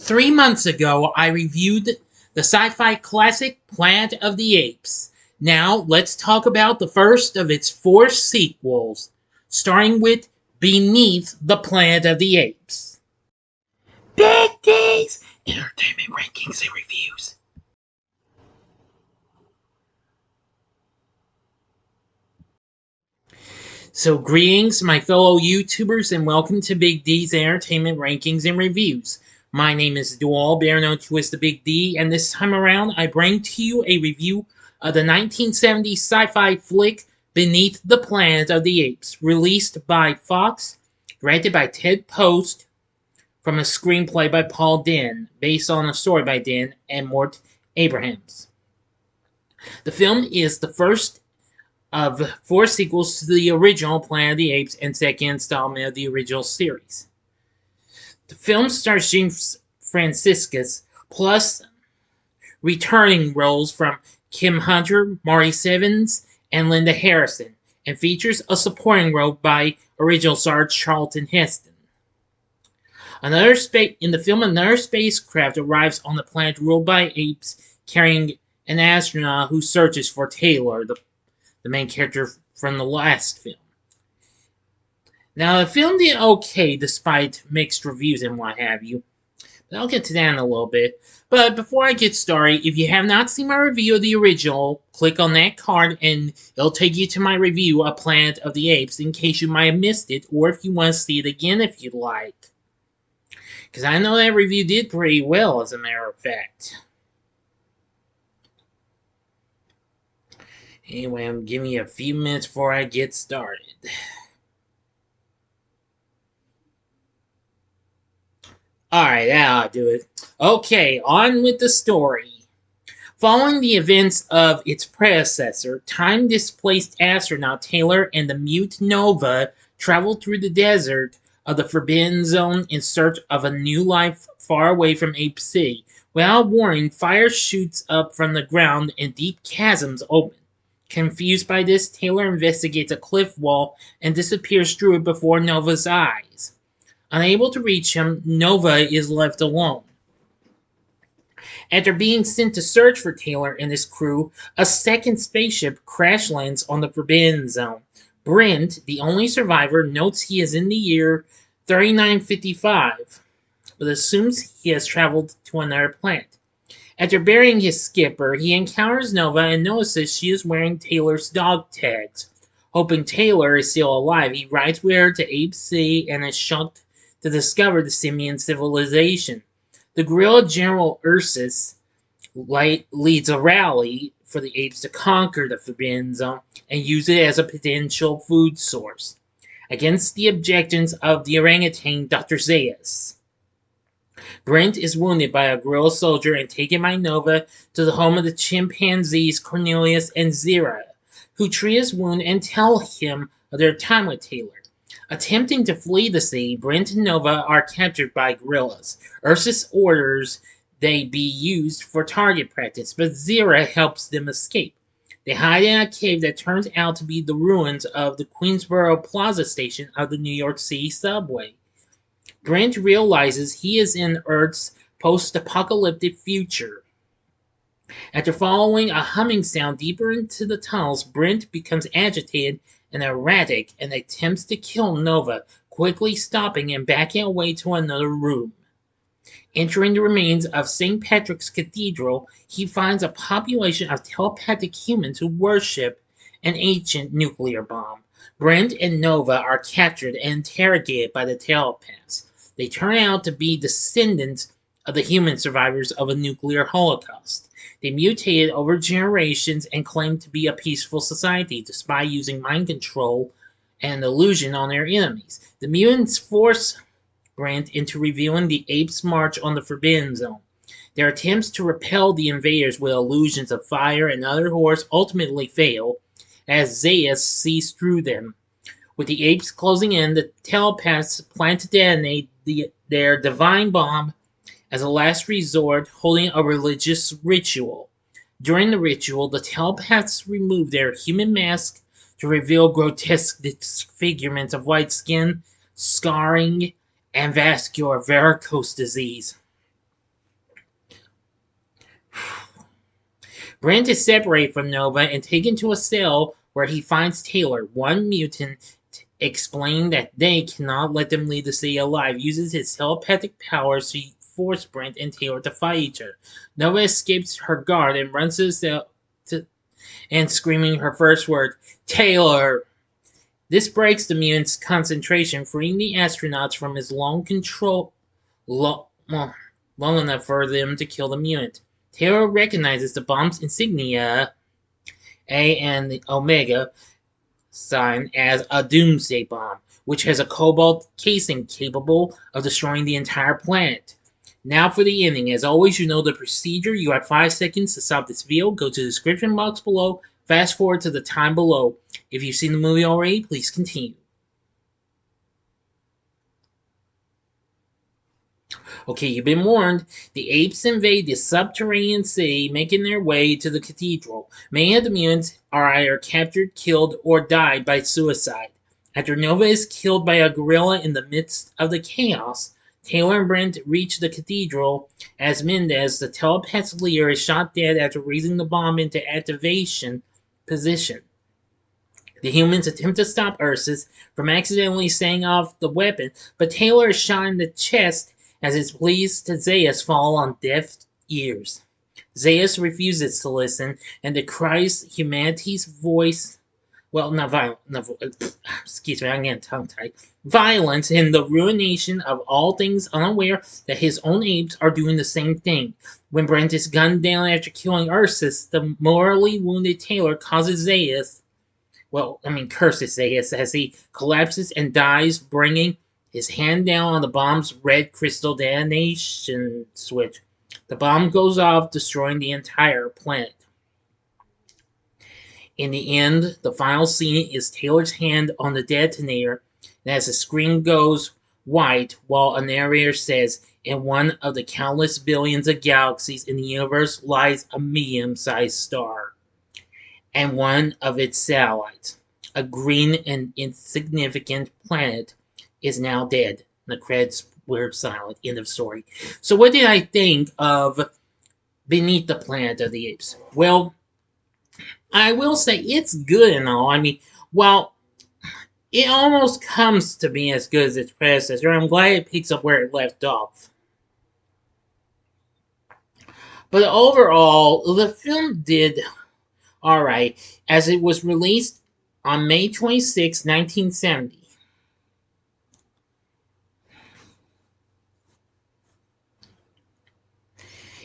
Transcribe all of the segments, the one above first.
3 months ago, I reviewed the sci-fi classic Planet of the Apes. Now, let's talk about the first of its four sequels, starting with Beneath the Planet of the Apes. Big D's Entertainment Rankings and Reviews. So greetings, my fellow YouTubers, and welcome to Big D's Entertainment Rankings and Reviews. My name is Dual, better known to as the Big D, and this time around I bring to you a review of the 1970s sci-fi flick Beneath the Planet of the Apes, released by Fox, directed by Ted Post, from a screenplay by Paul Dinn, based on a story by Dinn and Mort Abrahams. The film is the first of four sequels to the original Planet of the Apes and second installment of the original series. The film stars James Franciscus, plus returning roles from Kim Hunter, Maurice, and Linda Harrison, and features a supporting role by original star Charlton Heston. In the film, another spacecraft arrives on the planet ruled by apes, carrying an astronaut who searches for Taylor, the main character from the last film. Now, the film did okay despite mixed reviews and what have you. But I'll get to that in a little bit. But before I get started, if you have not seen my review of the original, click on that card and it'll take you to my review of Planet of the Apes in case you might have missed it, or if you want to see it again if you'd like. Because I know that review did pretty well, as a matter of fact. Anyway, I'm giving you a few minutes before I get started. Alright, that'll do it. Okay, on with the story. Following the events of its predecessor, time-displaced astronaut Taylor and the mute Nova travel through the desert of the Forbidden Zone in search of a new life far away from Ape City. Without warning, fire shoots up from the ground and deep chasms open. Confused by this, Taylor investigates a cliff wall and disappears through it before Nova's eyes. Unable to reach him, Nova is left alone. After being sent to search for Taylor and his crew, a second spaceship crash lands on the Forbidden Zone. Brent, the only survivor, notes he is in the year 3955, but assumes he has traveled to another planet. After burying his skipper, he encounters Nova and notices she is wearing Taylor's dog tags. Hoping Taylor is still alive, he rides with her to Ape City and is shocked to discover the simian civilization. The gorilla General Ursus leads a rally for the apes to conquer the Forbidden Zone and use it as a potential food source, against the objections of the orangutan Dr. Zaius. Brent is wounded by a gorilla soldier and taken by Nova to the home of the chimpanzees Cornelius and Zira, who treat his wound and tell him of their time with Taylor. Attempting to flee the city, Brent and Nova are captured by gorillas. Ursus orders they be used for target practice, but Zira helps them escape. They hide in a cave that turns out to be the ruins of the Queensboro Plaza station of the New York City subway. Brent realizes he is in Earth's post-apocalyptic future. After following a humming sound deeper into the tunnels, Brent becomes agitated and erratic and attempts to kill Nova, quickly stopping and backing away to another room. Entering the remains of St. Patrick's Cathedral, he finds a population of telepathic humans who worship an ancient nuclear bomb. Brent and Nova are captured and interrogated by the telepaths. They turn out to be descendants of the human survivors of a nuclear holocaust. They mutated over generations and claim to be a peaceful society, despite using mind control and illusion on their enemies. The mutants force Brent into revealing the apes' march on the Forbidden Zone. Their attempts to repel the invaders with illusions of fire and other horrors ultimately fail, as Zaius sees through them. With the apes closing in, the telepaths plan to detonate their divine bomb as a last resort, holding a religious ritual. During the ritual, the telepaths remove their human masks to reveal grotesque disfigurements of white skin, scarring, and vascular varicose disease. Brent is separated from Nova and taken to a cell where he finds Taylor. One mutant, explaining that they cannot let them leave the city alive, uses his telepathic powers to force Brent and Taylor to fight each other. Nova escapes her guard and runs to the cell and screaming her first word, Taylor! This breaks the mutant's concentration, freeing the astronauts from his long enough for them to kill the mutant. Taylor recognizes the bomb's insignia, A and the Omega sign, as a doomsday bomb, which has a cobalt casing capable of destroying the entire planet. Now for the ending. As always, you know the procedure. You have 5 seconds to stop this video. Go to the description box below. Fast forward to the time below. If you've seen the movie already, please continue. Okay, you've been warned. The apes invade the subterranean city, making their way to the cathedral. Many of the mutants are either captured, killed, or died by suicide. After Nova is killed by a gorilla in the midst of the chaos, Taylor and Brent reach the cathedral as Mendez, the telepathic leader, is shot dead after raising the bomb into activation position. The humans attempt to stop Ursus from accidentally setting off the weapon, but Taylor is shot in the chest as his pleas to Zaius fall on deaf ears. Zaius refuses to listen and decries humanity's voice. Well, not violent. Excuse me, I'm getting tongue-tied. Violence and the ruination of all things, unaware that his own apes are doing the same thing. When Brent is gunned down after killing Ursus, the morally wounded Taylor curses Zaius as he collapses and dies, bringing his hand down on the bomb's red crystal detonation switch. The bomb goes off, destroying the entire planet. In the end, the final scene is Taylor's hand on the detonator, and as the screen goes white, while a narrator says, in one of the countless billions of galaxies in the universe lies a medium-sized star, and one of its satellites, a green and insignificant planet, is now dead. The credits were silent. End of story. So what did I think of Beneath the Planet of the Apes? Well, I will say it's good and all. I mean, while it almost comes to be as good as its predecessor, I'm glad it picks up where it left off. But overall, the film did alright, as it was released on May 26, 1970.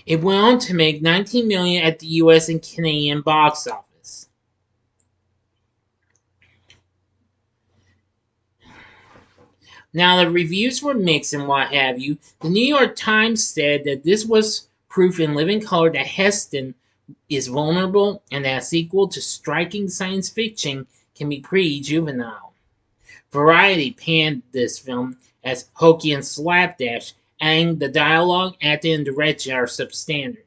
It went on to make $19 million at the US and Canadian box office. Now, the reviews were mixed and what have you. The New York Times said that this was proof in living color that Heston is vulnerable and that a sequel to striking science fiction can be pretty juvenile. Variety panned this film as hokey and slapdash, adding the dialogue, acting, and direction are substandard.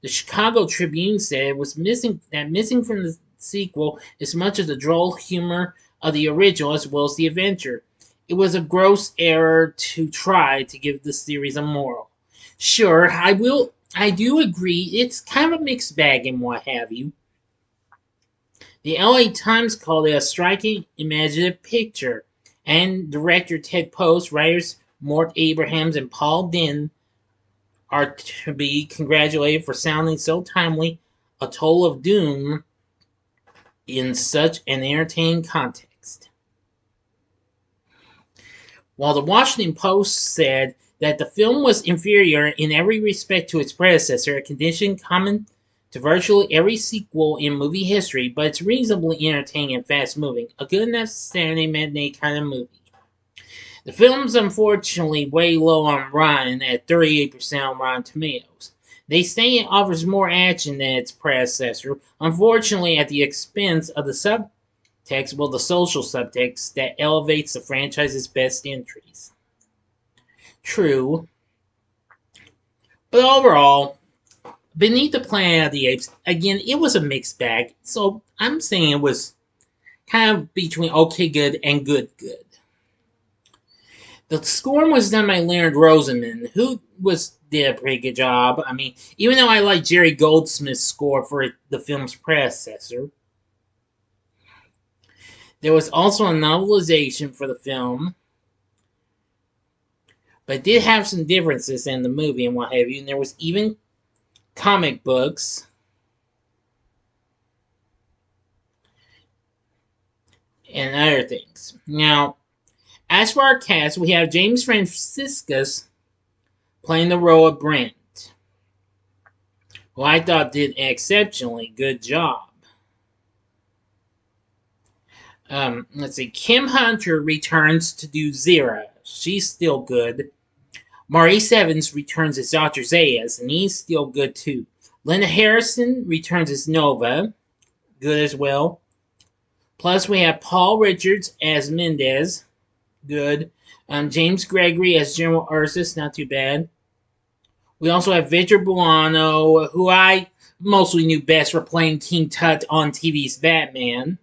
The Chicago Tribune said it was missing from the sequel as much as the droll humor of the original as well as the adventure. It was a gross error to try to give the series a moral. Sure, I do agree it's kind of a mixed bag and what have you. The LA Times called it a striking, imaginative picture, and director Ted Post, writers Mort Abrahams and Paul Dinn are to be congratulated for sounding so timely a toll of doom in such an entertaining context. While the Washington Post said that the film was inferior in every respect to its predecessor, a condition common to virtually every sequel in movie history, but it's reasonably entertaining and fast-moving, a good enough Saturday matinee kind of movie. The film's unfortunately way low on Rotten at 38% on Rotten Tomatoes. They say it offers more action than its predecessor, unfortunately at the expense of the the social subtext that elevates the franchise's best entries. True. But overall, Beneath the Planet of the Apes, again, it was a mixed bag, so I'm saying it was kind of between okay good and good good. The score was done by Leonard Rosenman, who did a pretty good job. I mean, even though I like Jerry Goldsmith's score for the film's predecessor, there was also a novelization for the film, but it did have some differences in the movie and what have you. And there was even comic books and other things. Now, as for our cast, we have James Franciscus playing the role of Brent, who I thought did an exceptionally good job. Let's see. Kim Hunter returns to do Zira. She's still good. Maurice Evans returns as Dr. Zayas, and he's still good too. Linda Harrison returns as Nova. Good as well. Plus, we have Paul Richards as Mendez. Good. James Gregory as General Ursus. Not too bad. We also have Victor Buono, who I mostly knew best for playing King Tut on TV's Batman.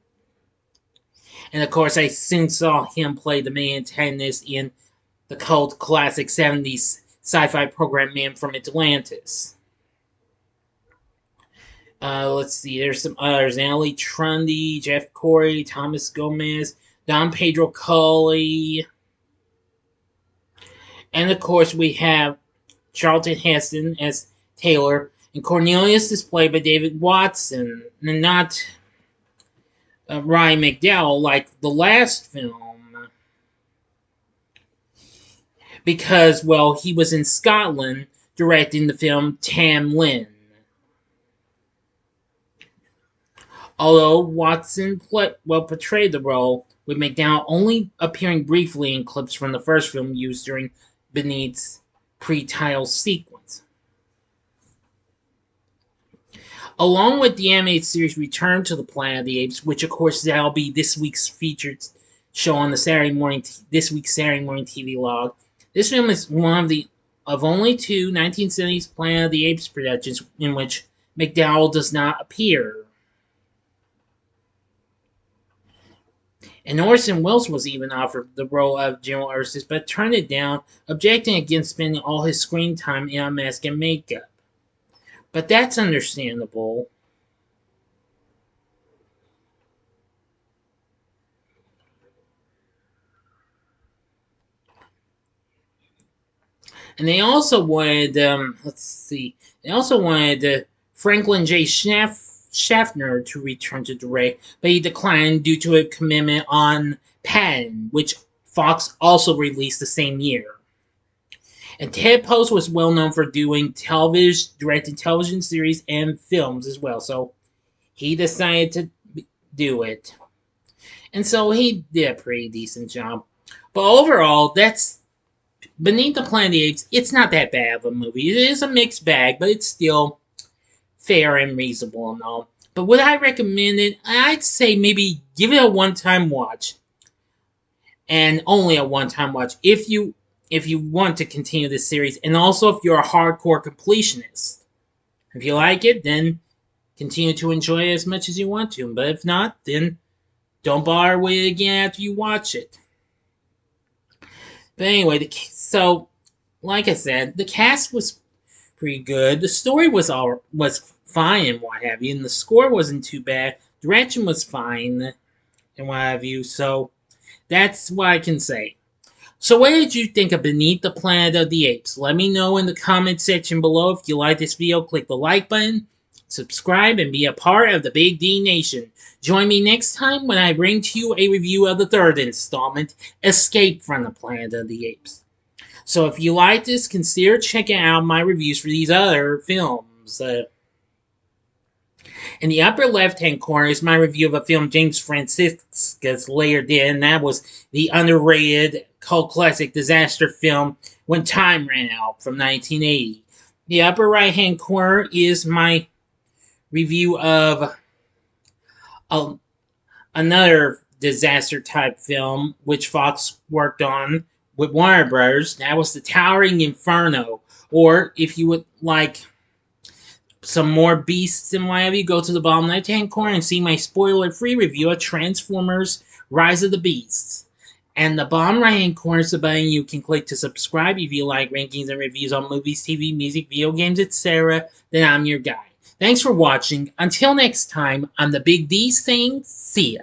And of course, I soon saw him play the main antagonist in the cult classic 70s sci-fi program Man from Atlantis. Let's see, there's some others. Natalie Trundy, Jeff Corey, Thomas Gomez, Don Pedro Culley. And of course, we have Charlton Heston as Taylor, and Cornelius is played by David Watson, and not Ryan McDowell like the last film. Because, well, he was in Scotland directing the film Tam Lin. Although Watson portrayed the role, with McDowell only appearing briefly in clips from the first film used during Beneath's pre-title sequence. Along with the animated series Return to the Planet of the Apes, which of course that'll be this week's featured show on the this week's Saturday morning TV log. This film is one of only two 1970s Planet of the Apes productions in which McDowell does not appear. And Orson Welles was even offered the role of General Ursus, but turned it down, objecting against spending all his screen time in a mask and makeup. But that's understandable. And they also wanted, they also wanted Franklin J. Schaffner to return to direct, but he declined due to a commitment on Patton, which Fox also released the same year. And Ted Post was well known for directing television series and films as well, so he decided to do it. And so he did a pretty decent job. But overall, that's Beneath the Planet of the Apes. It's not that bad of a movie. It is a mixed bag, but it's still fair and reasonable and all. But would I recommend it? I'd say maybe give it a one-time watch. And only a one-time watch if you want to continue this series. And also if you're a hardcore completionist. If you like it, then continue to enjoy it as much as you want to. But if not, then don't bother with it again after you watch it. But anyway, so like I said, the cast was pretty good. The story was fine and what have you, and the score wasn't too bad. Direction was fine and what have you. So that's what I can say. So what did you think of Beneath the Planet of the Apes? Let me know in the comment section below. If you like this video, click the like button, subscribe, and be a part of the Big D Nation. Join me next time when I bring to you a review of the third installment, Escape from the Planet of the Apes. So if you like this, consider checking out my reviews for these other films. In the upper left-hand corner is my review of a film James Franciscus later did, and that was the underrated cult classic disaster film When Time Ran Out from 1980. The upper right-hand corner is my review of another disaster-type film which Fox worked on with Warner Brothers. That was The Towering Inferno. Or if you would like some more beasts and whatever, you go to the bottom left-hand corner and see my spoiler-free review of Transformers Rise of the Beasts. And the bottom right hand corner is the button you can click to subscribe if you like rankings and reviews on movies, TV, music, video games, etc. Then I'm your guy. Thanks for watching. Until next time, I'm the Big D saying see ya.